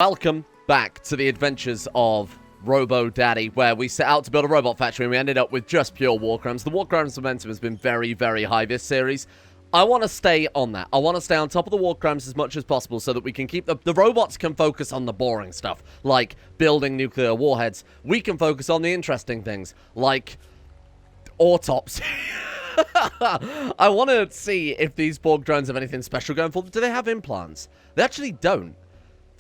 Welcome back to the adventures of Robo Daddy, where we set out to build a robot factory and we ended up with just pure Warcrimes. The Warcrimes momentum has been very, very high this series. I want to stay on that. I want to stay on top of the Warcrimes as much as possible so that we can keep the robots can focus on the boring stuff, like building nuclear warheads. We can focus on the interesting things, like autopsy. I want to see if these Borg drones have anything special going for them. Do they have implants? They actually don't.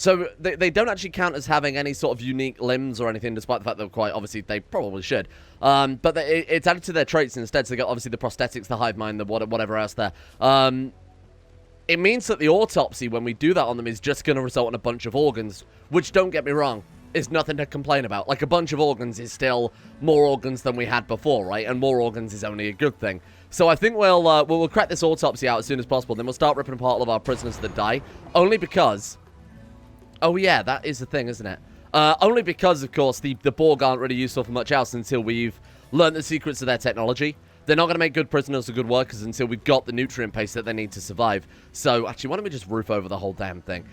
So, they don't actually count as having any sort of unique limbs or anything, despite the fact that quite obviously they probably should. But it's added to their traits instead, so they got obviously the prosthetics, the hive mind, the whatever else there. It means that the autopsy, when we do that on them, is just going to result in a bunch of organs, which, don't get me wrong, is nothing to complain about. Like, a bunch of organs is still more organs than we had before, right? And more organs is only a good thing. So I think we'll crack this autopsy out as soon as possible, then we'll start ripping apart all of our prisoners that die, only because... Oh, yeah, that is the thing, isn't it? Only because, of course, the Borg aren't really useful for much else until we've learned the secrets of their technology. They're not going to make good prisoners or good workers until we've got the nutrient paste that they need to survive. So, actually, why don't we just roof over the whole damn thing?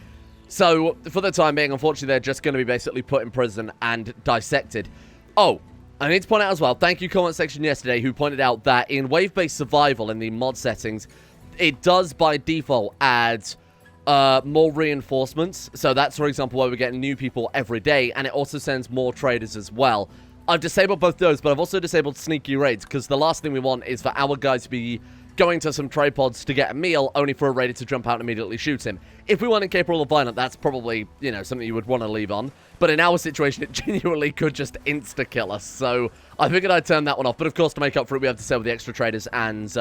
So, for the time being, unfortunately, they're just going to be basically put in prison and dissected. Oh, I need to point out as well, thank you comment section yesterday who pointed out that in wave-based survival in the mod settings, it does by default add... more reinforcements. So that's, for example, where we're getting new people every day, and it also sends more traders as well. I've disabled both those, but I've also disabled sneaky raids, because the last thing we want is for our guys to be going to some trade pods to get a meal, only for a raider to jump out and immediately shoot him. If we weren't incapable of violent, that's probably, you know, something you would want to leave on. But in our situation, it genuinely could just insta-kill us. So I figured I'd turn that one off. But of course, to make up for it, we have to sell the extra traders and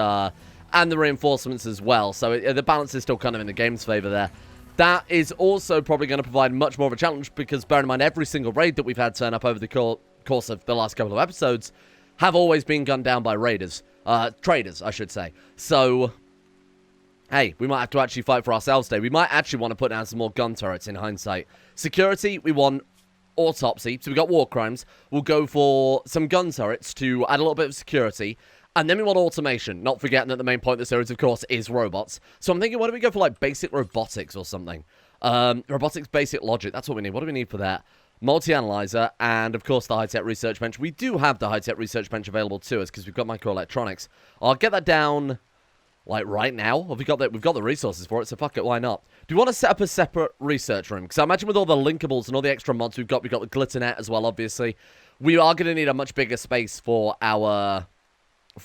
the reinforcements as well. So the balance is still kind of in the game's favor there. That is also probably going to provide much more of a challenge because, bear in mind, every single raid that we've had turn up over the course of the last couple of episodes have always been gunned down by raiders. Traders, I should say. So, hey, we might have to actually fight for ourselves today. We might actually want to put down some more gun turrets in hindsight. Security, we want autopsy. So we got war crimes. We'll go for some gun turrets to add a little bit of security. And then we want automation, not forgetting that the main point of the series, of course, is robots. So I'm thinking, why don't we go for, like, basic robotics or something? Robotics basic logic, that's what we need. What do we need for that? Multi-analyzer, and, of course, the high-tech research bench. We do have the high-tech research bench available to us, because we've got microelectronics. I'll get that down, like, right now. We've got the resources for it, so fuck it, why not? Do we want to set up a separate research room? Because I imagine with all the linkables and all the extra mods we've got the glitternet as well, obviously. We are going to need a much bigger space for our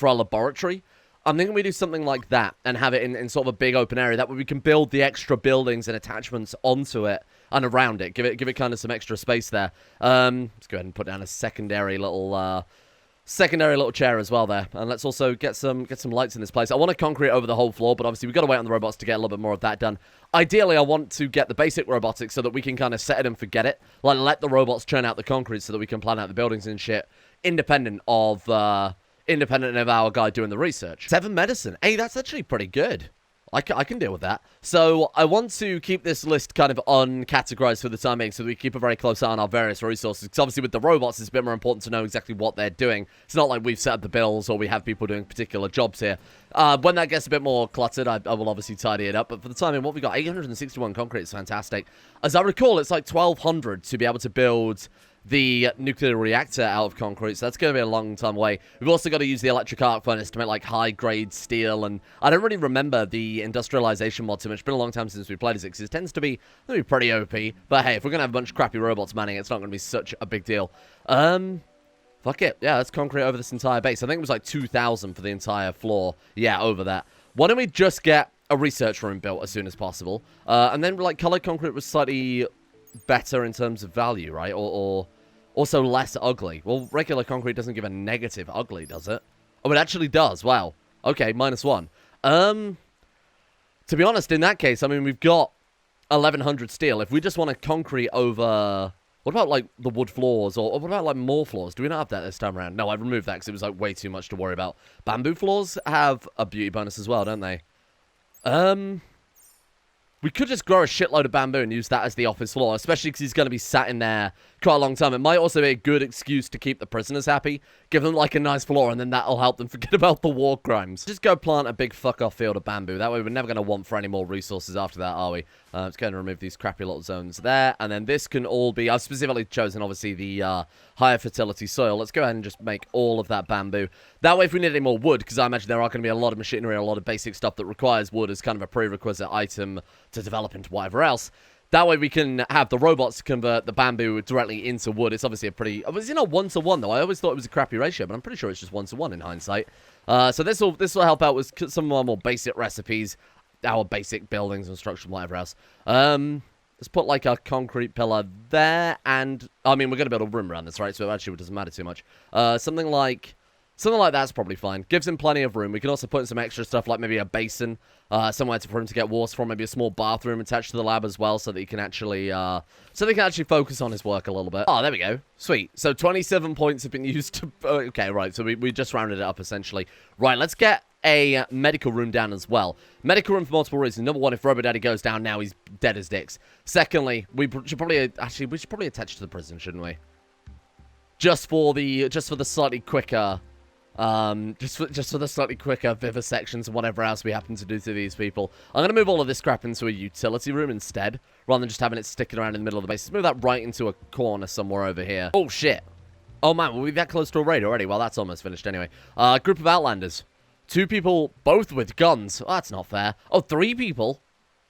laboratory. I'm thinking we do something like that and have it in sort of a big open area. That way we can build the extra buildings and attachments onto it and around it. Give it kind of some extra space there. Let's go ahead and put down a secondary little chair as well there. And let's also get some lights in this place. I want to concrete over the whole floor, but obviously we've got to wait on the robots to get a little bit more of that done. Ideally, I want to get the basic robotics so that we can kind of set it and forget it. Like, let the robots churn out the concrete so that we can plan out the buildings and shit independent of our guy doing the research. 7 medicine. Hey, that's actually pretty good. I can deal with that. So, I want to keep this list kind of uncategorized for the time being so that we keep a very close eye on our various resources. Because obviously with the robots, it's a bit more important to know exactly what they're doing. It's not like we've set up the bills or we have people doing particular jobs here. When that gets a bit more cluttered, I will obviously tidy it up. But for the time being, what we got? 861 concrete is fantastic. As I recall, it's like 1,200 to be able to build the nuclear reactor out of concrete, so that's going to be a long time away. We've also got to use the electric arc furnace to make, like, high-grade steel, and I don't really remember the industrialization mod too much. It's been a long time since we played it, because it tends to be pretty OP, but hey, if we're going to have a bunch of crappy robots manning it, it's not going to be such a big deal. Fuck it. Yeah, let's concrete over this entire base. I think it was like 2,000 for the entire floor. Yeah, over that. Why don't we just get a research room built as soon as possible, and then, like, colored concrete was slightly better in terms of value, right? Or also less ugly. Well, regular concrete doesn't give a negative ugly, does it? Oh, it actually does. Wow. Okay, -1. To be honest, in that case, I mean, we've got 1,100 steel. If we just want to concrete over... What about, like, the wood floors? Or what about, like, more floors? Do we not have that this time around? No, I removed that because it was, like, way too much to worry about. Bamboo floors have a beauty bonus as well, don't they? We could just grow a shitload of bamboo and use that as the office floor, especially because he's going to be sat in there quite a long time. It might also be a good excuse to keep the prisoners happy. Give them, like, a nice floor, and then that'll help them forget about the war crimes. Just go plant a big fuck-off field of bamboo. That way we're never going to want for any more resources after that, are we? It's going to remove these crappy little zones there. And then this can all be... I've specifically chosen, obviously, the higher fertility soil. Let's go ahead and just make all of that bamboo. That way, if we need any more wood, because I imagine there are going to be a lot of machinery, a lot of basic stuff that requires wood as kind of a prerequisite item to develop into whatever else. That way, we can have the robots convert the bamboo directly into wood. It's obviously a pretty... It's not 1-to-1, though. I always thought it was a crappy ratio, but I'm pretty sure it's just 1-to-1 in hindsight. So this will help out with some of our more basic recipes. Our basic buildings and structures and whatever else. Let's put like a concrete pillar there, and I mean we're gonna build a room around this, right? So it actually doesn't matter too much. Something like that's probably fine. Gives him plenty of room. We can also put in some extra stuff like maybe a basin, somewhere for him to get water from, maybe a small bathroom attached to the lab as well, so that he can actually focus on his work a little bit. Oh, there we go. Sweet. So 27 points have been used to. Okay, right. So we just rounded it up essentially. Right. Let's get a medical room down as well. Medical room for multiple reasons. Number one, if Robo Daddy goes down now, he's dead as dicks. Secondly, we should probably attach to the prison, shouldn't we? Just for the slightly quicker, just for the slightly quicker vivisections and whatever else we happen to do to these people. I'm gonna move all of this crap into a utility room instead, rather than just having it sticking around in the middle of the base. Let's move that right into a corner somewhere over here. Oh shit! Oh man, were we that close to a raid already? Well, that's almost finished anyway. Group of Outlanders. 2 people, both with guns. Oh, that's not fair. Oh, 3 people?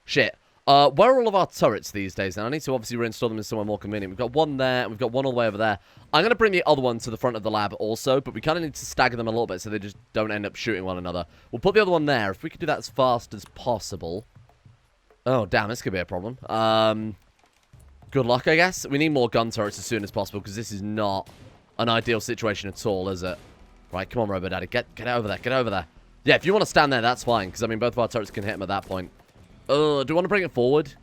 Shit. Where are all of our turrets these days? And I need to obviously reinstall them in somewhere more convenient. We've got one there, and we've got one all the way over there. I'm going to bring the other one to the front of the lab also, but we kind of need to stagger them a little bit so they just don't end up shooting one another. We'll put the other one there. If we could do that as fast as possible. Oh, damn, this could be a problem. Good luck, I guess. We need more gun turrets as soon as possible, because this is not an ideal situation at all, is it? Right, come on, Robo Daddy. Get over there. Get over there. Yeah, if you want to stand there, that's fine. Because, I mean, both of our turrets can hit him at that point. Do we want to bring it forward?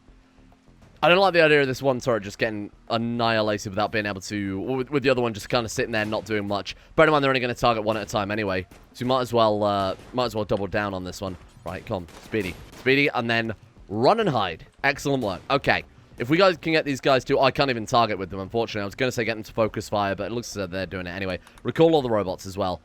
I don't like the idea of this one turret just getting annihilated without being able to... With the other one just kind of sitting there not doing much. Bear in mind, they're only going to target one at a time anyway. So we might as well double down on this one. Right, come on. Speedy. Speedy, and then run and hide. Excellent work. Okay. If we guys can get these guys to... I can't even target with them, unfortunately. I was going to say get them to focus fire, but it looks as though they're doing it anyway. Recall all the robots as well.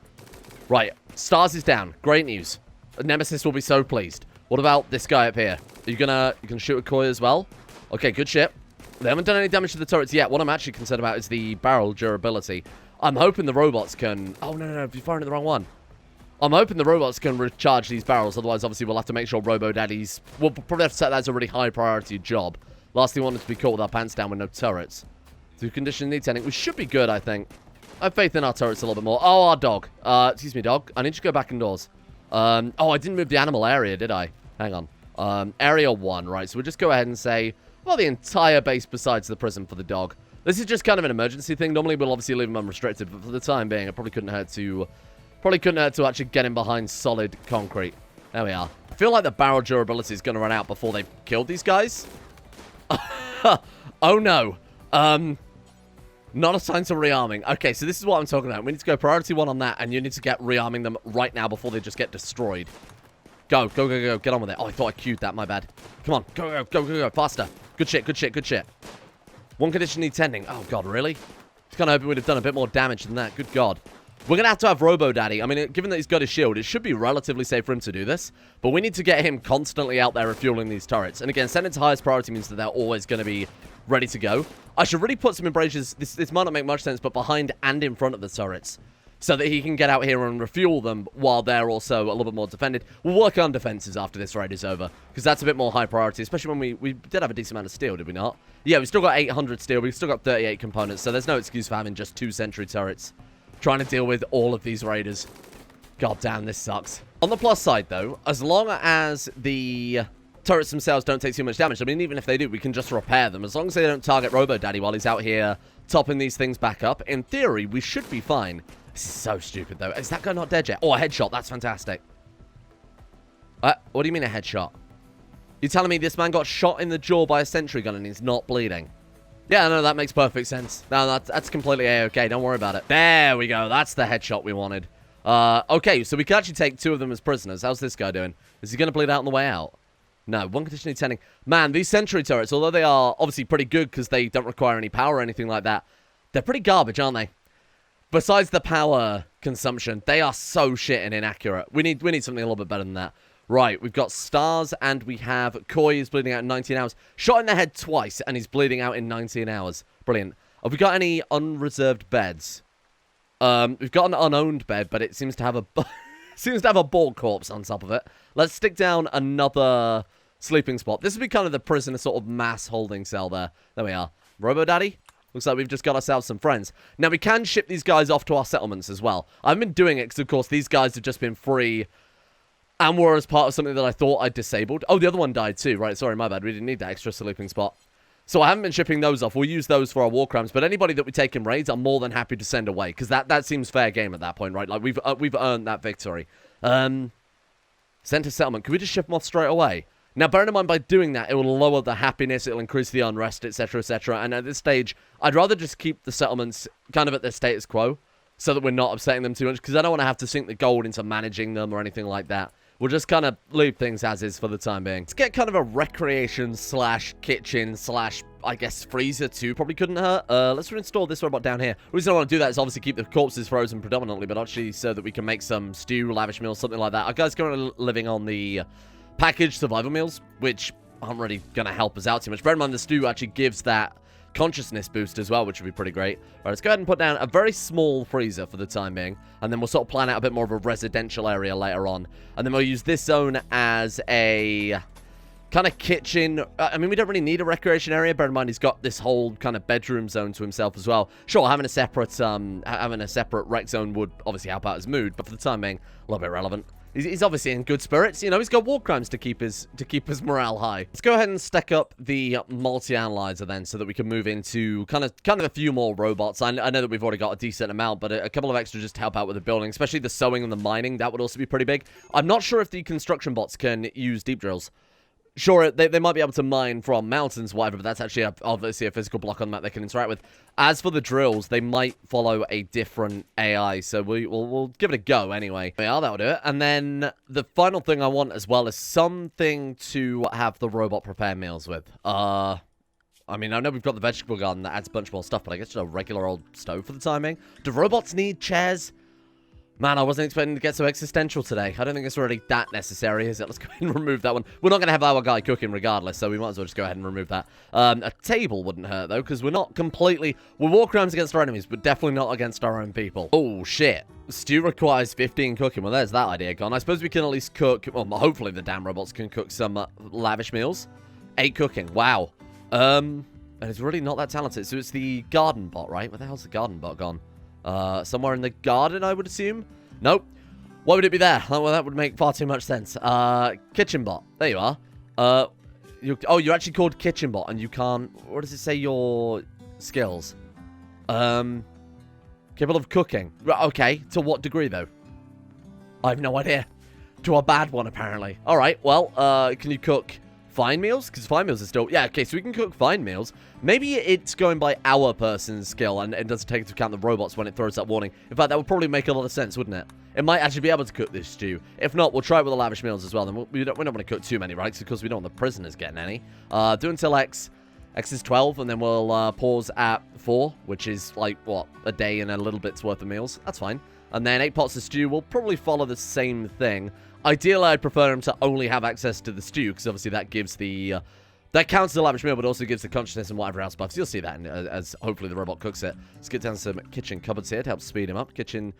Right. Stars is down. Great news. Nemesis will be so pleased. What about this guy up here? Are you gonna... You can shoot a koi as well? Okay, good shit. They haven't done any damage to the turrets yet. What I'm actually concerned about is the barrel durability. I'm hoping the robots can... Oh, no. You're firing at the wrong one. I'm hoping the robots can recharge these barrels. Otherwise, obviously, we'll have to make sure Robo Daddy's... We'll probably have to set that as a really high priority job. Last thing we want is to be caught with our pants down with no turrets. So condition needs ending. We should be good, I think. I have faith in our turrets a little bit more. Oh, our dog. Excuse me, dog. I need to go back indoors. Oh, I didn't move the animal area, did I? Hang on. Area 1, right. So we'll just go ahead and say, well, the entire base besides the prison for the dog. This is just kind of an emergency thing. Normally, we'll obviously leave him unrestricted, but for the time being, it probably couldn't hurt to actually get him behind solid concrete. There we are. I feel like the barrel durability is going to run out before they've killed these guys. Oh, no. Not assigned to rearming. Okay, so this is what I'm talking about. We need to go priority 1 on that, and you need to get rearming them right now before they just get destroyed. Go. Get on with it. Oh, I thought I queued that. My bad. Come on. Go. Faster. Good shit. One condition needs tending. Oh, God, really? Just kind of hoping we'd have done a bit more damage than that. Good God. We're going to have Robo Daddy. I mean, given that he's got his shield, it should be relatively safe for him to do this. But we need to get him constantly out there refueling these turrets. And again, sending to highest priority means that they're always going to be ready to go. I should really put some embrasures, this might not make much sense, but behind and in front of the turrets. So that he can get out here and refuel them while they're also a little bit more defended. We'll work on defenses after this raid is over. Because that's a bit more high priority, especially when we did have a decent amount of steel, did we not? Yeah, we've still got 800 steel. We've still got 38 components. So there's no excuse for having just 2 sentry turrets. Trying to deal with all of these raiders. God damn, this sucks. On the plus side, though, as long as the turrets themselves don't take too much damage, I mean, even if they do, we can just repair them. As long as they don't target Robo Daddy while he's out here topping these things back up, in theory, we should be fine. This is so stupid, though. Is that guy not dead yet? Oh, a headshot. That's fantastic. What do you mean a headshot? You're telling me this man got shot in the jaw by a sentry gun and he's not bleeding? Yeah, no, that makes perfect sense. No, that's completely A-okay. Don't worry about it. There we go. That's the headshot we wanted. Okay, so we can actually take 2 of them as prisoners. How's this guy doing? Is he going to bleed out on the way out? No, one condition needs tending. Man, these sentry turrets, although they are obviously pretty good because they don't require any power or anything like that, they're pretty garbage, aren't they? Besides the power consumption, they are so shit and inaccurate. We need something a little bit better than that. Right, we've got stars, and we have Koi is bleeding out in 19 hours. Shot in the head twice, and he's bleeding out in 19 hours. Brilliant. Have we got any unreserved beds? We've got an unowned bed, but it seems to have a seems to have a ball corpse on top of it. Let's stick down another sleeping spot. This would be kind of the prisoner sort of mass holding cell there. There we are. Robo Daddy? Looks like we've just got ourselves some friends. Now, we can ship these guys off to our settlements as well. I've been doing it because, of course, these guys have just been free and were as part of something that I thought I'd disabled. Oh, the other one died too. Right, sorry, my bad. We didn't need that extra sleeping spot. So I haven't been shipping those off. We'll use those for our war crimes. But anybody that we take in raids, I'm more than happy to send away. Because that seems fair game at that point, right? Like, we've earned that victory. Send to settlement. Can we just ship them off straight away? Now, bearing in mind, by doing that, it will lower the happiness, it'll increase the unrest, etc., etc. And at this stage, I'd rather just keep the settlements kind of at their status quo, so that we're not upsetting them too much, because I don't want to have to sink the gold into managing them or anything like that. We'll just kind of leave things as is for the time being. Let's get kind of a recreation slash kitchen slash, I guess, freezer too. Probably couldn't hurt. Let's reinstall this robot down here. The reason I want to do that is obviously keep the corpses frozen predominantly, but actually so that we can make some stew, lavish meals, something like that. Our guys currently living on the packaged survival meals, which aren't really going to help us out too much. Bear in mind, the stew actually gives that consciousness boost as well, which would be pretty great. All right, let's go ahead and put down a very small freezer for the time being, and then we'll sort of plan out a bit more of a residential area later on. And then we'll use this zone as a kind of kitchen. I mean, we don't really need a recreation area. Bear in mind, he's got this whole kind of bedroom zone to himself as well. Sure, having a separate rec zone would obviously help out his mood, but for the time being, a little bit irrelevant. He's obviously in good spirits. You know, he's got war crimes to keep his morale high. Let's go ahead and stack up the multi-analyzer then, so that we can move into kind of a few more robots. I know that we've already got a decent amount, but a couple of extra just to help out with the building, especially the sewing and the mining. That would also be pretty big. I'm not sure if the construction bots can use deep drills. Sure, they might be able to mine from mountains, whatever, but that's actually obviously a physical block on the map they can interact with. As for the drills, they might follow a different AI, so we'll give it a go anyway. Yeah, that'll do it. And then the final thing I want as well is something to have the robot prepare meals with. I mean, I know we've got the vegetable garden that adds a bunch more stuff, but I guess just a regular old stove for the timing. Do robots need chairs? Man, I wasn't expecting to get so existential today. I don't think it's really that necessary, is it? Let's go ahead and remove that one. We're not going to have our guy cooking regardless, so we might as well just go ahead and remove that. A table wouldn't hurt, though, because we're not completely... We're war crimes against our enemies, but definitely not against our own people. Oh, shit. Stew requires 15 cooking. Well, there's that idea gone. I suppose we can at least cook... Well, hopefully the damn robots can cook some lavish meals. 8 cooking. Wow. And it's really not that talented. So it's the garden bot, right? Where the hell's the garden bot gone? Somewhere in the garden, I would assume. Nope. Why would it be there? Well, that would make far too much sense. Kitchen bot. There you are. You're actually called kitchen bot, and you can't... What does it say your skills? Capable of cooking. Okay. To what degree, though? I have no idea. To a bad one, apparently. All right. Well, can you cook fine meals? Because fine meals are still... Yeah, okay, so we can cook fine meals. Maybe it's going by our person's skill and it doesn't take into account the robots when it throws that warning. In fact, that would probably make a lot of sense, wouldn't it? It might actually be able to cook this stew. If not, we'll try it with the lavish meals as well. Then we don't want to cook too many, right? Because we don't want the prisoners getting any. Do until X. X is 12, and then we'll pause at 4, which is, like, what, a day and a little bit's worth of meals. That's fine. And then 8 pots of stew will probably follow the same thing. Ideally, I'd prefer him to only have access to the stew, because obviously that gives the... that counts as a lavish meal, but also gives the consciousness and whatever else buffs. You'll see that as hopefully the robot cooks it. Let's get down some kitchen cupboards here to help speed him up. Kitchen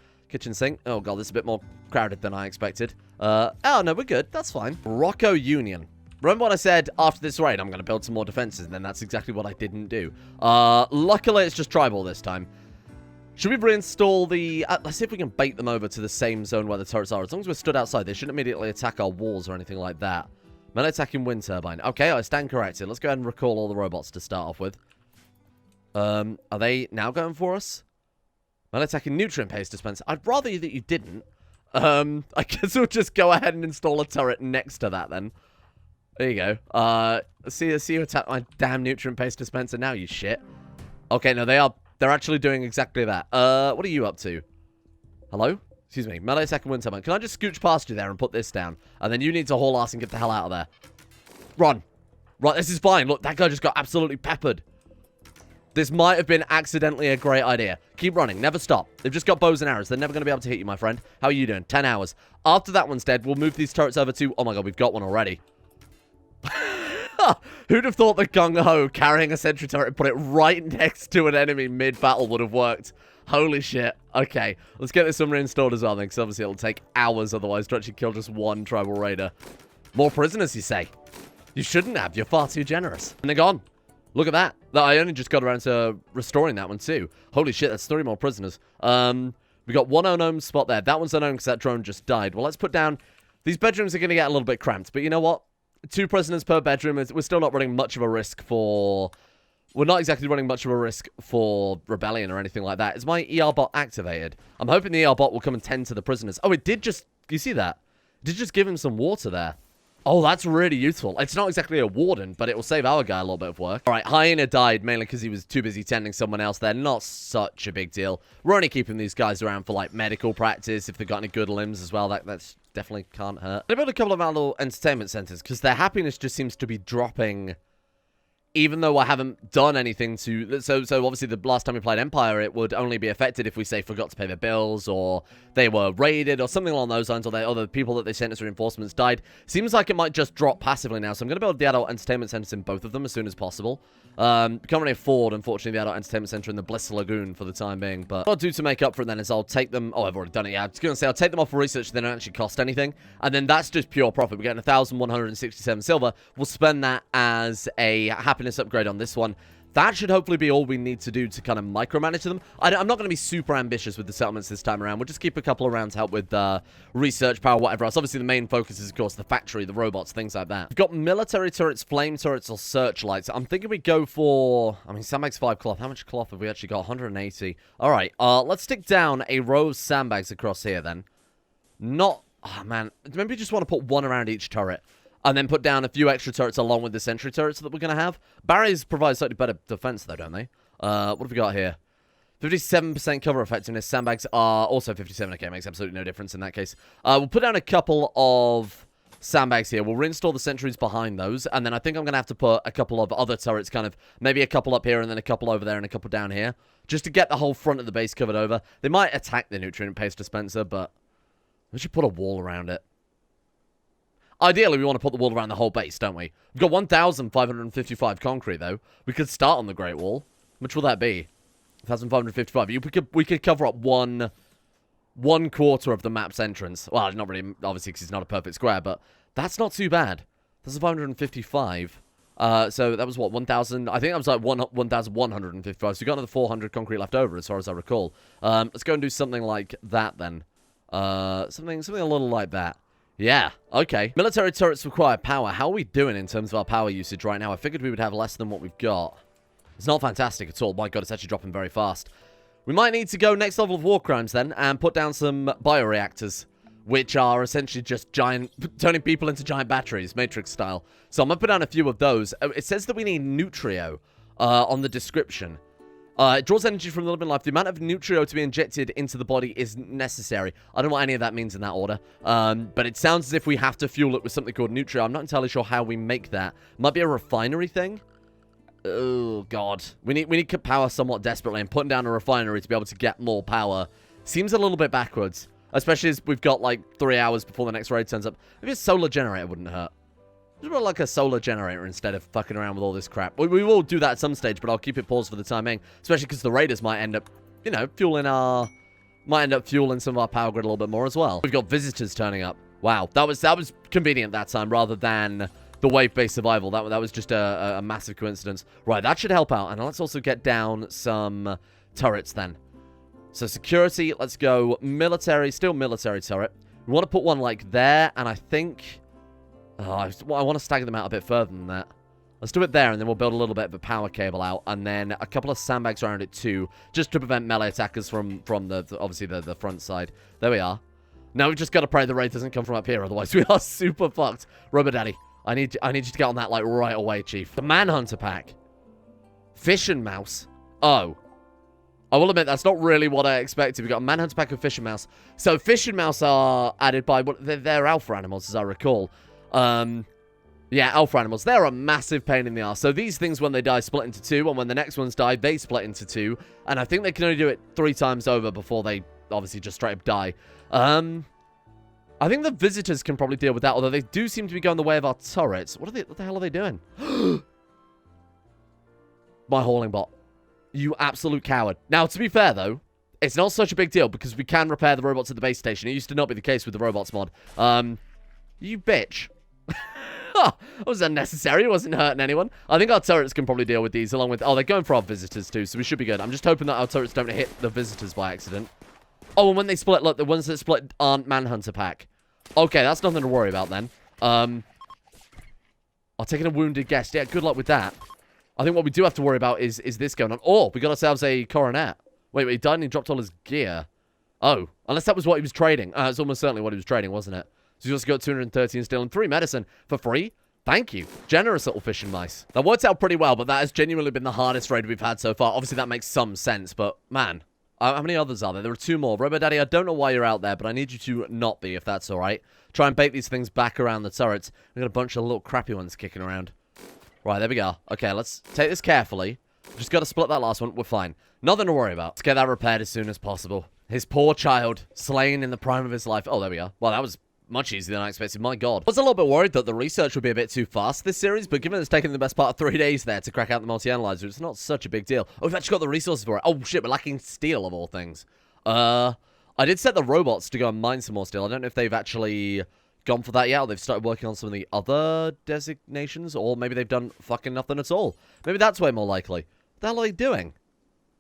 sink. Oh, God, this is a bit more crowded than I expected. Oh, no, we're good. That's fine. Rocco Union. Remember what I said after this raid? I'm going to build some more defenses, and then that's exactly what I didn't do. Luckily, it's just tribal this time. Should we reinstall the... let's see if we can bait them over to the same zone where the turrets are. As long as we're stood outside, they shouldn't immediately attack our walls or anything like that. Melee attacking wind turbine. Okay, I stand corrected. Let's go ahead and recall all the robots to start off with. Are they now going for us? Melee attacking nutrient paste dispenser. I'd rather that you didn't. I guess we'll just go ahead and install a turret next to that then. There you go. See you attack my damn nutrient paste dispenser now, you shit. Okay, no, they're actually doing exactly that. What are you up to? Hello? Excuse me. Melee second wind turbine. Can I just scooch past you there and put this down? And then you need to haul ass and get the hell out of there. Run. Right, this is fine. Look, that guy just got absolutely peppered. This might have been accidentally a great idea. Keep running. Never stop. They've just got bows and arrows. They're never going to be able to hit you, my friend. How are you doing? 10 hours. After that one's dead, we'll move these turrets over to... Oh my god, we've got one already. Who'd have thought the gung-ho carrying a sentry turret and put it right next to an enemy mid-battle would have worked? Holy shit. Okay, let's get this one reinstalled as well, then, because obviously it'll take hours otherwise to actually kill just one tribal raider. More prisoners, you say? You shouldn't have. You're far too generous. And they're gone. Look at that. I only just got around to restoring that one, too. Holy shit, that's 3 more prisoners. We got one unknown spot there. That one's unknown because that drone just died. Well, let's put down... These bedrooms are going to get a little bit cramped, but you know what? 2 prisoners per bedroom. We're still not running much of a risk for... We're not exactly running much of a risk for rebellion or anything like that. Is my ER bot activated? I'm hoping the ER bot will come and tend to the prisoners. Oh, it did just... You see that? It did just give him some water there. Oh, that's really useful. It's not exactly a warden, but it will save our guy a little bit of work. All right, Hyena died mainly because he was too busy tending someone else there. Not such a big deal. We're only keeping these guys around for, like, medical practice if they've got any good limbs as well. That's definitely can't hurt. I built a couple of our little entertainment centers because their happiness just seems to be dropping... Even though I haven't done anything to... So obviously, the last time we played Empire, it would only be affected if we, say, forgot to pay their bills, or they were raided, or something along those lines, or the people that they sent as reinforcements died. Seems like it might just drop passively now, so I'm going to build the adult entertainment centers in both of them as soon as possible. Can't really afford, unfortunately, the adult entertainment center in the Bliss Lagoon for the time being, but what I'll do to make up for it then is I'll take them... Oh, I've already done it, yeah. I was going to say, I'll take them off for research so they don't actually cost anything, and then that's just pure profit. We're getting 1,167 silver. We'll spend that as a happiness upgrade on this one. That should hopefully be all we need to do to kind of micromanage them. I'm not going to be super ambitious with the settlements this time around. We'll just keep a couple of rounds help with research power, whatever else. Obviously, the main focus is, of course, the factory, the robots, things like that. We've got military turrets, flame turrets, or searchlights. I'm thinking we go for... I mean, sandbags 5 cloth. How much cloth have we actually got? 180. All right, let's stick down a row of sandbags across here, then. Not... Oh, man. Maybe we just want to put one around each turret. And then put down a few extra turrets along with the sentry turrets that we're going to have. Barriers provide slightly better defense, though, don't they? What have we got here? 57% cover effectiveness. Sandbags are also 57. Okay, makes absolutely no difference in that case. We'll put down a couple of sandbags here. We'll reinstall the sentries behind those. And then I think I'm going to have to put a couple of other turrets, kind of, maybe a couple up here and then a couple over there and a couple down here. Just to get the whole front of the base covered over. They might attack the nutrient paste dispenser, but we should put a wall around it. Ideally, we want to put the wall around the whole base, don't we? We've got 1,555 concrete, though. We could start on the Great Wall. How much will that be? 1,555. We could cover up one quarter of the map's entrance. Well, not really, obviously, because it's not a perfect square, but that's not too bad. That's 555. So that was, what, 1,000? I think that was like 1,155. So we got another 400 concrete left over, as far as I recall. Let's go and do something like that, then. Something a little like that. Yeah, okay. Military turrets require power. How are we doing in terms of our power usage right now? I figured we would have less than what we've got. It's not fantastic at all. My god, it's actually dropping very fast. We might need to go next level of war crimes then and put down some bioreactors, which are essentially just giant, turning people into giant batteries, Matrix style. So I'm going to put down a few of those. It says that we need Nutrio on the description. It draws energy from the living life. The amount of Nutrio to be injected into the body is necessary. I don't know what any of that means in that order. But it sounds as if we have to fuel it with something called Nutrio. I'm not entirely sure how we make that. Might be a refinery thing. Oh, God. We need power somewhat desperately, and putting down a refinery to be able to get more power seems a little bit backwards. Especially as we've got, like, 3 hours before the next raid turns up. Maybe a solar generator wouldn't hurt. Just want like a solar generator instead of fucking around with all this crap. We will do that at some stage, but I'll keep it paused for the time being. Especially because the raiders might end up, you know, fueling some of our power grid a little bit more as well. We've got visitors turning up. Wow, that was convenient that time rather than the wave-based survival. That was just a massive coincidence. Right, that should help out. And let's also get down some turrets then. So security, let's go military, still military turret. We want to put one like there, and I think... Oh, I want to stagger them out a bit further than that. Let's do it there, and then we'll build a little bit of a power cable out, and then a couple of sandbags around it too, just to prevent melee attackers from obviously the front side. There we are. Now we've just got to pray the raid doesn't come from up here, otherwise we are super fucked. Rubber Daddy, I need you to get on that like right away, Chief. The Manhunter pack. Fish and Mouse. Oh. I will admit, that's not really what I expected. We've got a Manhunter pack of Fish and Mouse. So Fish and Mouse are added by... They're alpha animals, as I recall. Yeah, alpha animals. They're a massive pain in the ass. So these things, when they die, split into two. And when the next ones die, they split into two. And I think they can only do it 3 times over before they obviously just straight up die. I think the visitors can probably deal with that. Although they do seem to be going the way of our turrets. What the hell are they doing? My hauling bot. You absolute coward. Now, to be fair, though, it's not such a big deal because we can repair the robots at the base station. It used to not be the case with the robots mod. You bitch. It was unnecessary. It wasn't hurting anyone. I think our turrets can probably deal with these along with... Oh, they're going for our visitors too, so we should be good. I'm just hoping that our turrets don't hit the visitors by accident. Oh, and when they split, look, the ones that split aren't Manhunter pack. Okay, that's nothing to worry about then. I'll take in a wounded guest. Yeah, good luck with that. I think what we do have to worry about is this going on. Oh, we got ourselves a coronet. Wait, he died and he dropped all his gear. Oh, unless that was what he was trading. It's almost certainly what he was trading, wasn't it? So he's also got 213 steel and 3 medicine for free. Thank you. Generous little fishing mice. That worked out pretty well, but that has genuinely been the hardest raid we've had so far. Obviously, that makes some sense, but man, how many others are there? There are 2 more. Robo Daddy, I don't know why you're out there, but I need you to not be, if that's all right. Try and bait these things back around the turrets. We've got a bunch of little crappy ones kicking around. Right, there we go. Okay, let's take this carefully. Just got to split that last one. We're fine. Nothing to worry about. Let's get that repaired as soon as possible. His poor child, slain in the prime of his life. Oh, there we go. Well, that was much easier than I expected. My God. I was a little bit worried that the research would be a bit too fast this series, but given it's taken the best part of 3 days there to crack out the multi-analyzer, it's not such a big deal. Oh, we've actually got the resources for it. Oh, shit, we're lacking steel of all things. I did set the robots to go and mine some more steel. I don't know if they've actually gone for that yet, or they've started working on some of the other designations, or maybe they've done fucking nothing at all. Maybe that's way more likely. What the hell are they doing?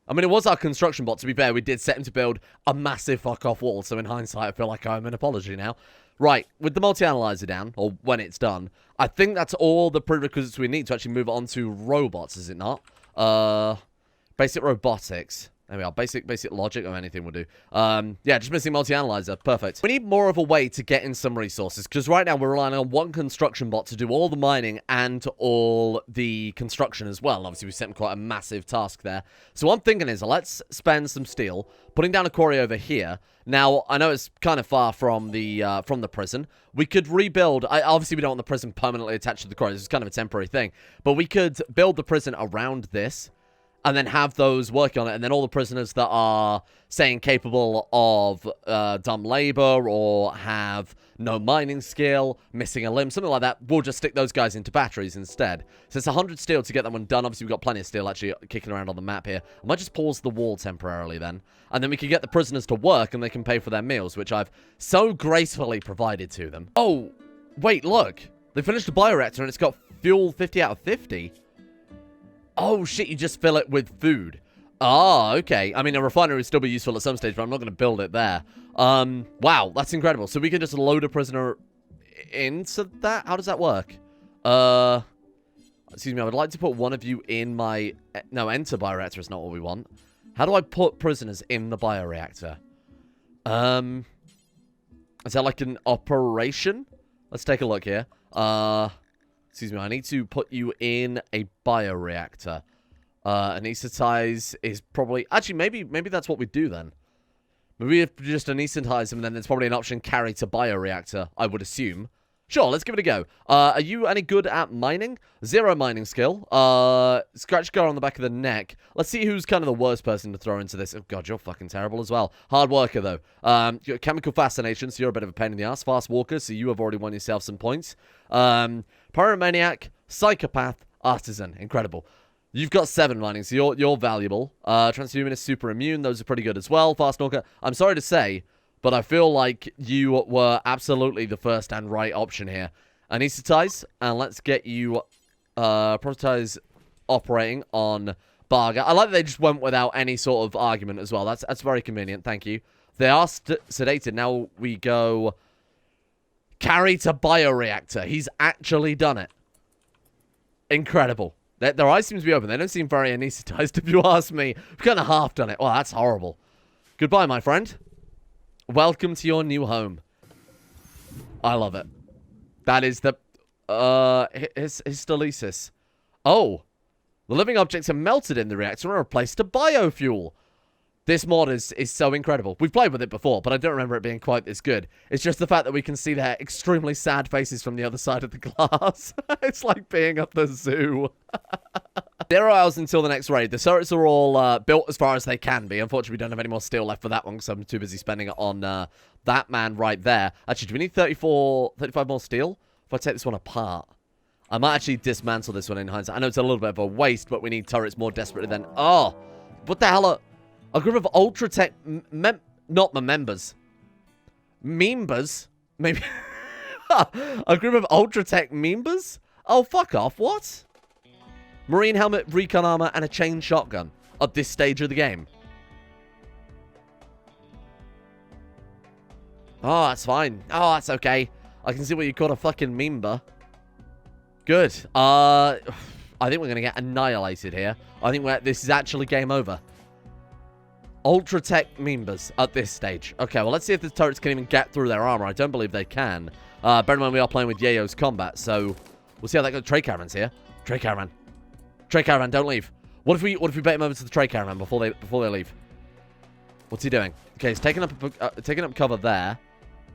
I mean, it was our construction bot, to be fair. We did set him to build a massive fuck-off wall, so in hindsight, I feel like I owe him an apology now. Right, with the multi-analyzer down, or when it's done, I think that's all the prerequisites we need to actually move on to robots, is it not? Basic robotics. There we are. Basic logic or anything will do. Yeah, just missing multi-analyzer. Perfect. We need more of a way to get in some resources, because right now we're relying on one construction bot to do all the mining and all the construction as well. Obviously, we set him quite a massive task there. So what I'm thinking is, let's spend some steel, putting down a quarry over here. Now, I know it's kind of far from the prison. We could rebuild... obviously, we don't want the prison permanently attached to the quarry. This is kind of a temporary thing. But we could build the prison around this, and then have those work on it, and then all the prisoners that are, say, incapable of dumb labor or have no mining skill, missing a limb, something like that, we'll just stick those guys into batteries instead. So it's 100 steel to get that one done. Obviously, we've got plenty of steel actually kicking around on the map here. I might just pause the wall temporarily then, and then we can get the prisoners to work, and they can pay for their meals, which I've so gracefully provided to them. Oh, wait, look. They finished the BioReactor, and it's got fuel 50 out of 50. Oh, shit, you just fill it with food. Ah, okay. I mean, a refinery would still be useful at some stage, but I'm not going to build it there. Wow, that's incredible. So we can just load a prisoner into that? How does that work? Excuse me, I would like to put one of you in my... No, enter BioReactor is not what we want. How do I put prisoners in the BioReactor? Is that like an operation? Let's take a look here. Excuse me, I need to put you in a bioreactor. Anesthetize is probably... Actually, maybe that's what we do then. Maybe if we just anesthetize him, then there's probably an option carry to bioreactor, I would assume. Sure, let's give it a go. Are you any good at mining? 0 mining skill. Scratch scar on the back of the neck. Let's see who's kind of the worst person to throw into this. Oh, God, you're fucking terrible as well. Hard worker, though. You're chemical fascination, so you're a bit of a pain in the ass. Fast walker, so you have already won yourself some points. Pyromaniac, psychopath, artisan. Incredible. You've got 7 mining, so you're valuable. Transhumanist, super immune. Those are pretty good as well. Fast walker. I'm sorry to say, but I feel like you were absolutely the first and right option here. Anesthetize, and let's get you prototypes operating on Barga. I like that they just went without any sort of argument as well. That's very convenient, thank you. They are sedated. Now we go... Carry to bioreactor. He's actually done it. Incredible. Their eyes seem to be open. They don't seem very anesthetized, if you ask me. We've kind of half done it. Well, that's horrible. Goodbye, my friend. Welcome to your new home. I love it. That is the... histolysis. Oh. The living objects are melted in the reactor and replaced to biofuel. This mod is so incredible. We've played with it before, but I don't remember it being quite this good. It's just the fact that we can see their extremely sad faces from the other side of the glass. It's like being at the zoo. 0 hours until the next raid. The turrets are all built as far as they can be. Unfortunately, we don't have any more steel left for that one, because I'm too busy spending it on that man right there. Actually, do we need 35 more steel? If I take this one apart, I might actually dismantle this one in hindsight. I know it's a little bit of a waste, but we need turrets more desperately than... Oh, what the hell are... A group of Ultratech... Not my members. Members? Maybe... A group of Ultratech members? Oh, fuck off. What? Marine helmet, recon armor, and a chain shotgun at this stage of the game. Oh, that's fine. Oh, that's okay. I can see what you call a fucking member. Good. I think we're going to get annihilated here. I think this is actually game over. Ultratech members at this stage. Okay, well, let's see if the turrets can even get through their armor. I don't believe they can. Bear in mind, we are playing with Yayo's combat, so we'll see how that goes. Trade caravan's here. Trade caravan. Trade caravan, don't leave. What if we bait him over to the trade caravan before they leave? What's he doing? Okay, he's taking up cover there.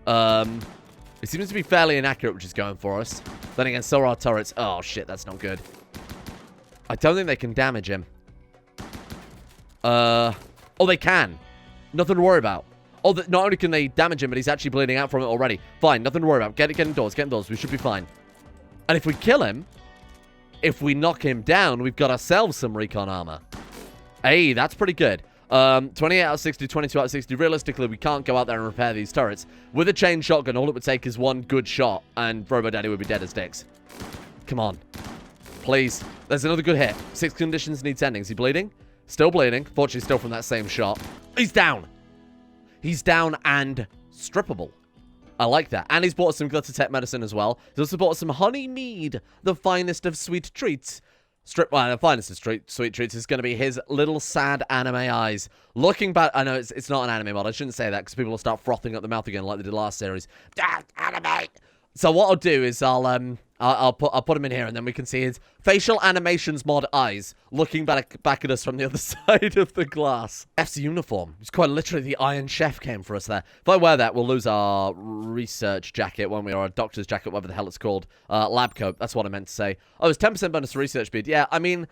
It seems to be fairly inaccurate, which is going for us. Then again, so are our turrets. Oh, shit, that's not good. I don't think they can damage him. Oh, they can. Nothing to worry about. Oh, not only can they damage him, but he's actually bleeding out from it already. Fine, nothing to worry about. Get indoors, get indoors. We should be fine. And if we kill him, if we knock him down, we've got ourselves some recon armor. Hey, that's pretty good. 28 out of 60, 22 out of 60. Realistically, we can't go out there and repair these turrets. With a chain shotgun, all it would take is one good shot, and Robo Daddy would be dead as dicks. Come on. Please. There's another good hit. 6 conditions needs ending. Is he bleeding? Still bleeding. Fortunately, still from that same shot. He's down. He's down and strippable. I like that. And he's bought some glitter tech medicine as well. He's also bought some honey mead, the finest of sweet treats. Well, the finest of sweet treats is going to be his little sad anime eyes. Looking back, I know it's not an anime mod. I shouldn't say that because people will start frothing at the mouth again like they did last series. Anime. So what I'll do is I'll put him in here, and then we can see his facial animations mod eyes looking back at us from the other side of the glass. F's uniform. It's quite literally the Iron Chef came for us there. If I wear that, we'll lose our research jacket, or our doctor's jacket, whatever the hell it's called. Lab coat. That's what I meant to say. Oh, it's 10% bonus to research speed. Yeah, I mean,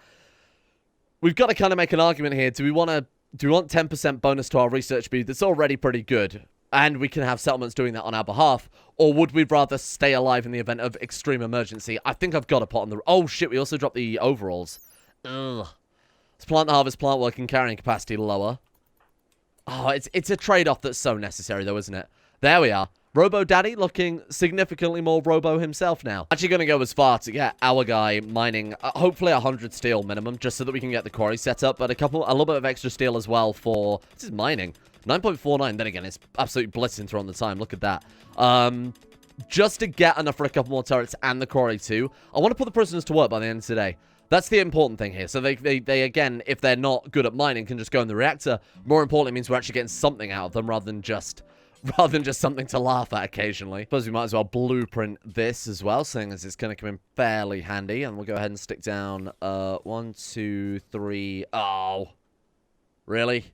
we've got to kind of make an argument here. Do we want 10% bonus to our research speed? That's already pretty good. And we can have settlements doing that on our behalf. Or would we rather stay alive in the event of extreme emergency? I think I've got to put on the... Oh, shit, we also dropped the overalls. Ugh. Let's plant the harvest, plant work, and carrying capacity lower. Oh, it's a trade-off that's so necessary, though, isn't it? There we are. Robo Daddy looking significantly more robo himself now. Actually going to go as far to get our guy mining, hopefully 100 steel minimum, just so that we can get the quarry set up. But a little bit of extra steel as well for... This is mining. 9.49, then again, it's absolutely blitzing through on the time. Look at that. Just to get enough for a couple more turrets and the quarry too. I want to put the prisoners to work by the end of today. That's the important thing here. So they again, if they're not good at mining, can just go in the reactor. More importantly, it means we're actually getting something out of them rather than just something to laugh at occasionally. Suppose we might as well blueprint this as well, seeing as it's going to come in fairly handy. And we'll go ahead and stick down 1, 2, 3. Oh, really?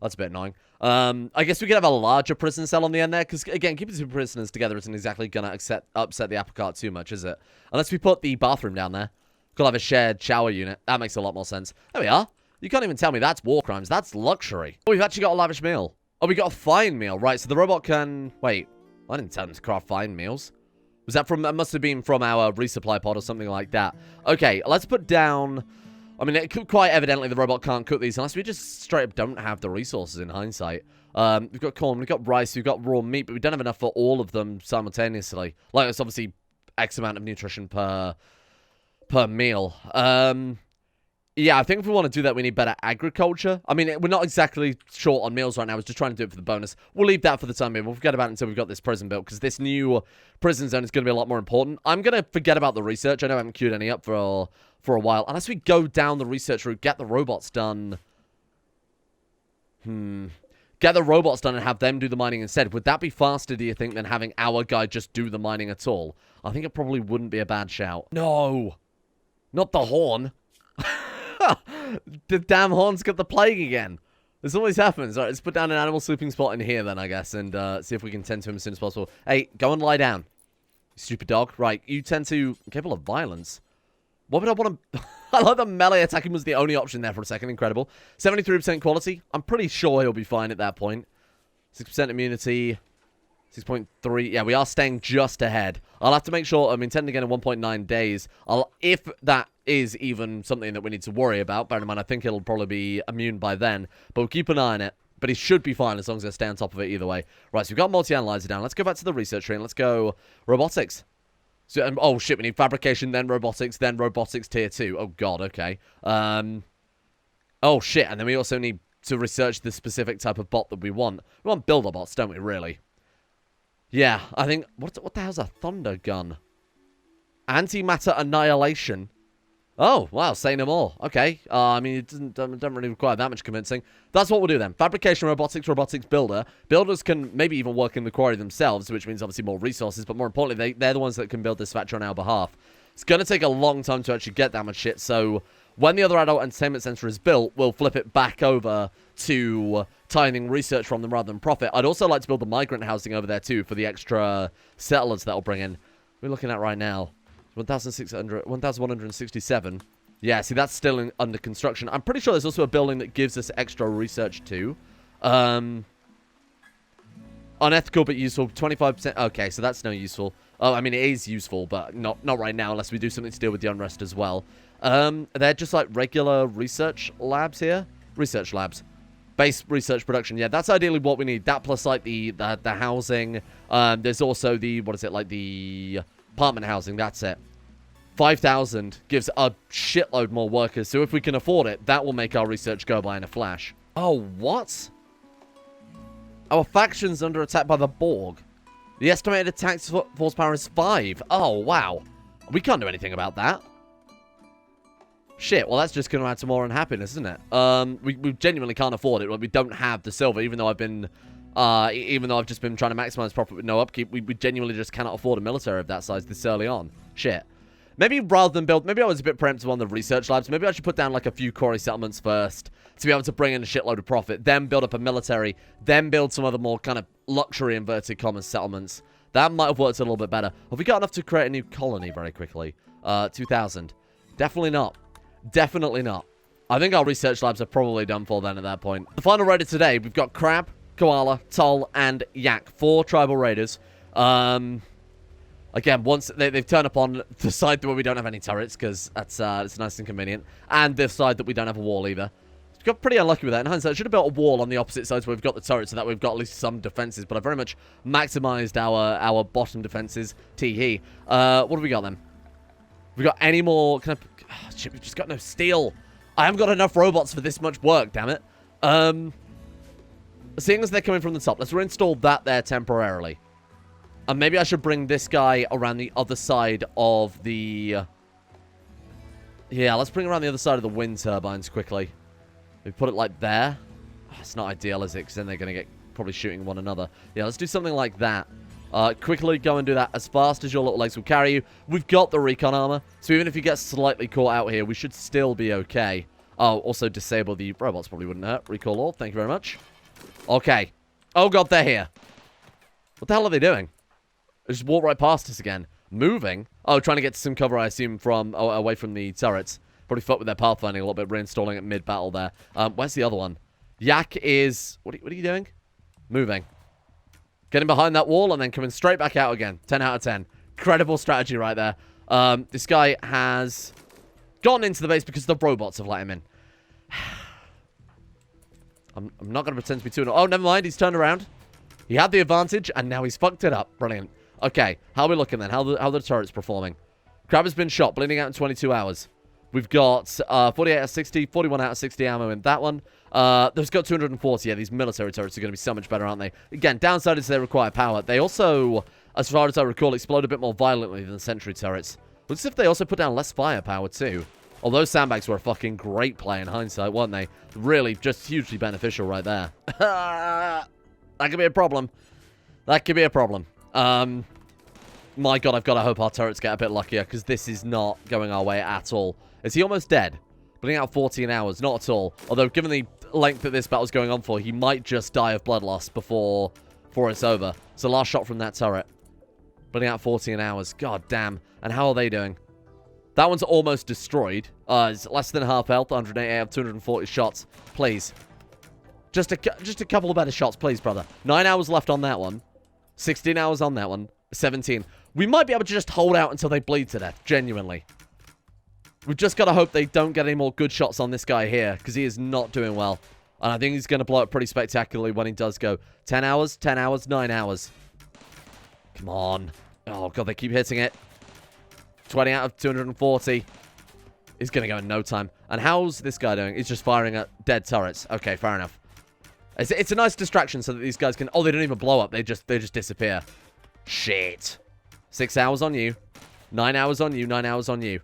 That's a bit annoying. I guess we could have a larger prison cell on the end there, because, again, keeping two prisoners together isn't exactly going to upset the apple cart too much, is it? Unless we put the bathroom down there. Could have a shared shower unit. That makes a lot more sense. There we are. You can't even tell me that's war crimes. That's luxury. Oh, we've actually got a lavish meal. Oh, we got a fine meal. Right, so the robot can... Wait, I didn't tell him to craft fine meals. Was that from... That must have been from our resupply pod or something like that. Okay, let's put down... I mean, quite evidently the robot can't cook these unless we just straight up don't have the resources in hindsight. We've got corn, we've got rice, we've got raw meat, but we don't have enough for all of them simultaneously. Like, it's obviously X amount of nutrition per meal. Yeah, I think if we want to do that, we need better agriculture. I mean, we're not exactly short on meals right now. We're just trying to do it for the bonus. We'll leave that for the time being. We'll forget about it until we've got this prison built, because this new prison zone is going to be a lot more important. I'm going to forget about the research. I know I haven't queued any up for a while. Unless we go down the research route, get the robots done. Get the robots done and have them do the mining instead. Would that be faster, do you think, than having our guy just do the mining at all? I think it probably wouldn't be a bad shout. No! Not the horn. The damn horn's got the plague again. This always happens. All right, let's put down an animal sleeping spot in here then, I guess, and see if we can tend to him as soon as possible. Hey, go and lie down. Stupid dog. Right, you tend to... capable of violence. What would I want to... I like that melee attacking was the only option there for a second. Incredible. 73% quality. I'm pretty sure he'll be fine at that point. 6% immunity. 6.3. Yeah, we are staying just ahead. I'll have to make sure... I mean, 10 again in 1.9 days. If that is even something that we need to worry about. Bear in mind, I think it'll probably be immune by then. But we'll keep an eye on it. But he should be fine as long as I stay on top of it either way. Right, so we've got multi-analyzer down. Let's go back to the research tree and let's go robotics. So, oh, shit, we need fabrication, then robotics tier 2. Oh, God, okay. Oh, shit, and then we also need to research the specific type of bot that we want. We want builder bots, don't we, really? Yeah, I think... What the hell's a thunder gun? Antimatter annihilation. Oh, wow, say no more. Okay. I mean, it doesn't really require that much convincing. That's what we'll do then. Fabrication, robotics builder. Builders can maybe even work in the quarry themselves, which means obviously more resources, but more importantly, they're the ones that can build this factory on our behalf. It's going to take a long time to actually get that much shit, so when the other adult entertainment center is built, we'll flip it back over to tithing research from them rather than profit. I'd also like to build the migrant housing over there too for the extra settlers that'll bring in. We're looking at right now. 1,167. Yeah, see, that's still under construction. I'm pretty sure there's also a building that gives us extra research, too. Unethical, but useful. 25%. Okay, so that's no useful. Oh, I mean, it is useful, but not right now, unless we do something to deal with the unrest as well. They're just like regular research labs here. Research labs. Base research production. Yeah, that's ideally what we need. That plus, like, the housing. There's also the, what is it, like, the apartment housing. That's it. 5,000 gives a shitload more workers, so if we can afford it, that will make our research go by in a flash. Oh, what? Our faction's under attack by the Borg. The estimated attack force power is 5. Oh, wow. We can't do anything about that. Shit, well, that's just going to add some more unhappiness, isn't it? We genuinely can't afford it. We don't have the silver, even though I've been... even though I've just been trying to maximize profit with no upkeep, we genuinely just cannot afford a military of that size this early on. Shit. Maybe rather than build... Maybe I was a bit preemptive on the research labs. Maybe I should put down, like, a few quarry settlements first to be able to bring in a shitload of profit. Then build up a military. Then build some other more kind of luxury inverted commas settlements. That might have worked a little bit better. Have we got enough to create a new colony very quickly? 2,000. Definitely not. Definitely not. I think our research labs are probably done for then at that point. The final raider today, we've got Crab, Koala, Toll, and Yak. 4 tribal raiders. Again, once they've turned up on the side where we don't have any turrets, because that's it's nice and convenient. And the side that we don't have a wall either. We got pretty unlucky with that. In hindsight, I should have built a wall on the opposite sides where we've got the turrets so that we've got at least some defenses. But I very much maximized our bottom defenses. Tee-hee. What have we got then? We got any more... Oh, shit, we've just got no steel. I haven't got enough robots for this much work, damn it. Seeing as they're coming from the top, let's reinstall that there temporarily. And maybe I should bring this guy around the other side of the... Yeah, let's bring around the other side of the wind turbines quickly. We put it like there. Oh, it's not ideal, is it? Because then they're going to get probably shooting one another. Yeah, let's do something like that. Quickly go and do that as fast as your little legs will carry you. We've got the recon armor. So even if you get slightly caught out here, we should still be okay. Oh, also disable the robots probably wouldn't hurt. Recall all. Thank you very much. Okay. Oh, God, they're here. What the hell are they doing? They just walked right past us again. Moving? Oh, trying to get some cover, I assume, from away from the turrets. Probably fucked with their pathfinding a little bit, reinstalling it mid-battle there. Where's the other one? Yak is... What are you doing? Moving. Getting behind that wall and then coming straight back out again. 10 out of 10. Incredible strategy right there. This guy has gone into the base because the robots have let him in. I'm not going to pretend to be too... Oh, never mind. He's turned around. He had the advantage, and now he's fucked it up. Brilliant. Okay, how are we looking then? How are the turrets performing? Crab has been shot, bleeding out in 22 hours. We've got 48 out of 60, 41 out of 60 ammo in that one. There's got 240. Yeah, these military turrets are going to be so much better, aren't they? Again, downside is they require power. They also, as far as I recall, explode a bit more violently than sentry turrets. Looks as if they also put down less firepower, too. Although sandbags were a fucking great play in hindsight, weren't they? Really, just hugely beneficial right there. That could be a problem. That could be a problem. My God, I've got to hope our turrets get a bit luckier, because this is not going our way at all. Is he almost dead? Putting out 14 hours, not at all. Although, given the length that this battle's going on for, he might just die of blood loss before it's over. So last shot from that turret. Putting out 14 hours. God damn. And how are they doing? That one's almost destroyed. It's less than half health. 188 out of 240 shots. Please. Just a couple of better shots, please, brother. 9 hours left on that one. 16 hours on that one. 17. We might be able to just hold out until they bleed to death. Genuinely. We've just got to hope they don't get any more good shots on this guy here, because he is not doing well. And I think he's going to blow up pretty spectacularly when he does go. 10 hours, 10 hours, 9 hours. Come on. Oh, God, they keep hitting it. 20 out of 240. He's going to go in no time. And how's this guy doing? He's just firing at dead turrets. Okay, fair enough. It's a nice distraction so that these guys can... Oh, they don't even blow up. They just disappear. Shit. 6 hours on you. 9 hours on you. 9 hours on you.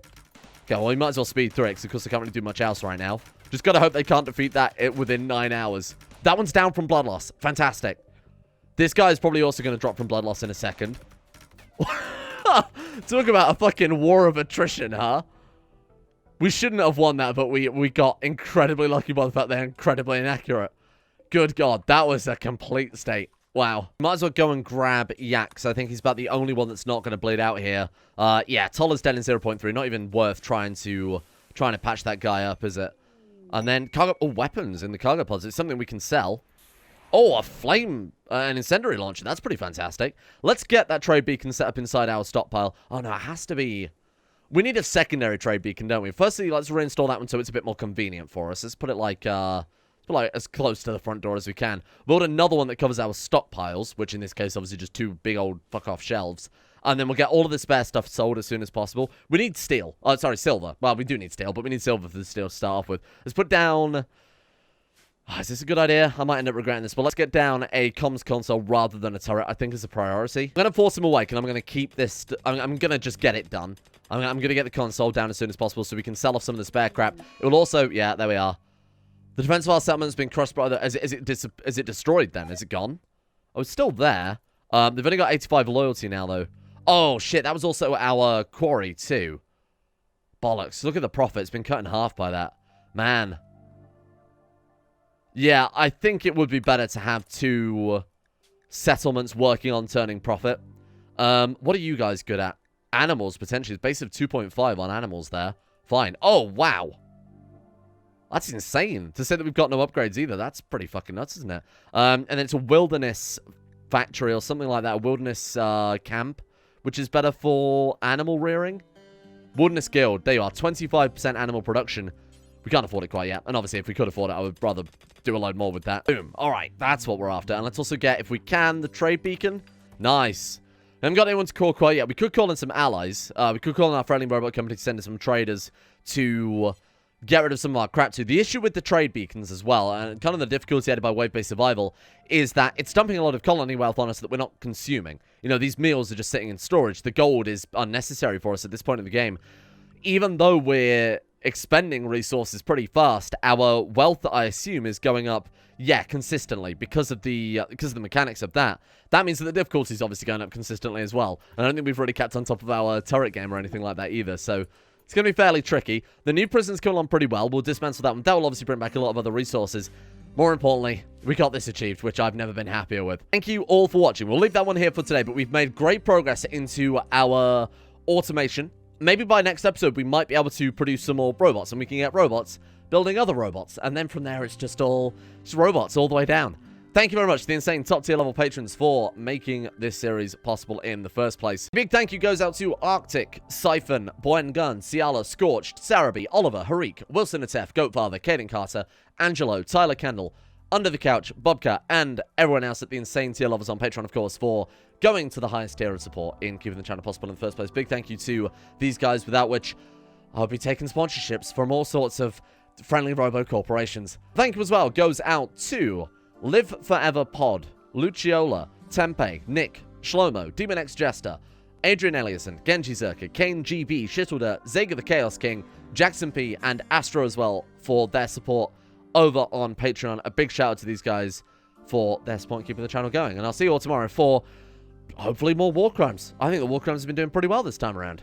Okay, well, we might as well speed through it, because of course they can't really do much else right now. Just gotta hope they can't defeat that within 9 hours. That one's down from blood loss. Fantastic. This guy is probably also going to drop from blood loss in a second. Talk about a fucking war of attrition, huh? We shouldn't have won that, but we got incredibly lucky by the fact they're incredibly inaccurate. Good God, that was a complete state. Wow. Might as well go and grab Yak, because I think he's about the only one that's not going to bleed out here. Yeah, Toller's dead in 0.3. Not even worth trying to patch that guy up, is it? And then cargo... Oh, weapons in the cargo pods. It's something we can sell. Oh, a flame... an incendiary launcher. That's pretty fantastic. Let's get that trade beacon set up inside our stockpile. Oh, no, it has to be... We need a secondary trade beacon, don't we? Firstly, let's reinstall that one so it's a bit more convenient for us. Let's put it like as close to the front door as we can. Build another one that covers our stockpiles, which in this case, obviously, just 2 big old fuck-off shelves. And then we'll get all of the spare stuff sold as soon as possible. We need steel. Oh, sorry, silver. Well, we do need steel, but we need silver for the steel to start off with. Let's put down... Oh, is this a good idea? I might end up regretting this, but let's get down a comms console rather than a turret. I think is a priority. I'm going to force him awake, and I'm going to keep this... I'm going to just get it done. I'm going to get the console down as soon as possible so we can sell off some of the spare crap. It will also... Yeah, there we are. The defense of our settlement has been crushed by the... Is it destroyed then? Is it gone? Oh, it's still there. They've only got 85 loyalty now, though. Oh, shit. That was also our quarry, too. Bollocks. Look at the profit. It's been cut in half by that. Man. Yeah, I think it would be better to have 2 settlements working on turning profit. What are you guys good at? Animals, potentially. Base of 2.5 on animals there. Fine. Oh, wow. That's insane. To say that we've got no upgrades either. That's pretty fucking nuts, isn't it? And then it's a wilderness factory or something like that. A wilderness camp, which is better for animal rearing. Wilderness guild. There you are. 25% animal production. We can't afford it quite yet. And obviously, if we could afford it, I would rather do a load more with that. Boom. All right. That's what we're after. And let's also get, if we can, the trade beacon. Nice. We haven't got anyone to call quite yet. We could call in some allies. We could call in our friendly robot company to send in some traders to get rid of some of our crap too. The issue with the trade beacons as well, and kind of the difficulty added by wave-based survival, is that it's dumping a lot of colony wealth on us that we're not consuming. You know, these meals are just sitting in storage. The gold is unnecessary for us at this point in the game. Even though we're expending resources pretty fast, our wealth, I assume, is going up, yeah, consistently because of the mechanics of that. That means that the difficulty is obviously going up consistently as well. And I don't think we've really kept on top of our turret game or anything like that either, so it's going to be fairly tricky. The new prison's coming along pretty well. We'll dismantle that one. That will obviously bring back a lot of other resources. More importantly, we got this achieved, which I've never been happier with. Thank you all for watching. We'll leave that one here for today, but we've made great progress into our automation. Maybe by next episode, we might be able to produce some more robots, and we can get robots building other robots. And then from there, it's just robots all the way down. Thank you very much to the insane top-tier level patrons for making this series possible in the first place. Big thank you goes out to Arctic, Siphon, Boyan Gun, Ciala, Scorched, Sarabi, Oliver, Harik, Wilson Atef, Goatfather, Caden Carter, Angelo, Tyler Kendall, Under the Couch, Bobcat, and everyone else at the insane tier levels on Patreon, of course, for going to the highest tier of support in keeping the channel possible in the first place. Big thank you to these guys, without which I'll be taking sponsorships from all sorts of friendly robo corporations. Thank you as well goes out to Live Forever Pod, Luciola, Tempe, Nick, Shlomo, Demon X Jester, Adrian Eliasson, Genji Zerka, Kane GB, Shittleder, Zega the Chaos King, Jackson P, and Astro as well for their support over on Patreon. A big shout out to these guys for their support in keeping the channel going. And I'll see you all tomorrow for hopefully more war crimes. I think the war crimes have been doing pretty well this time around.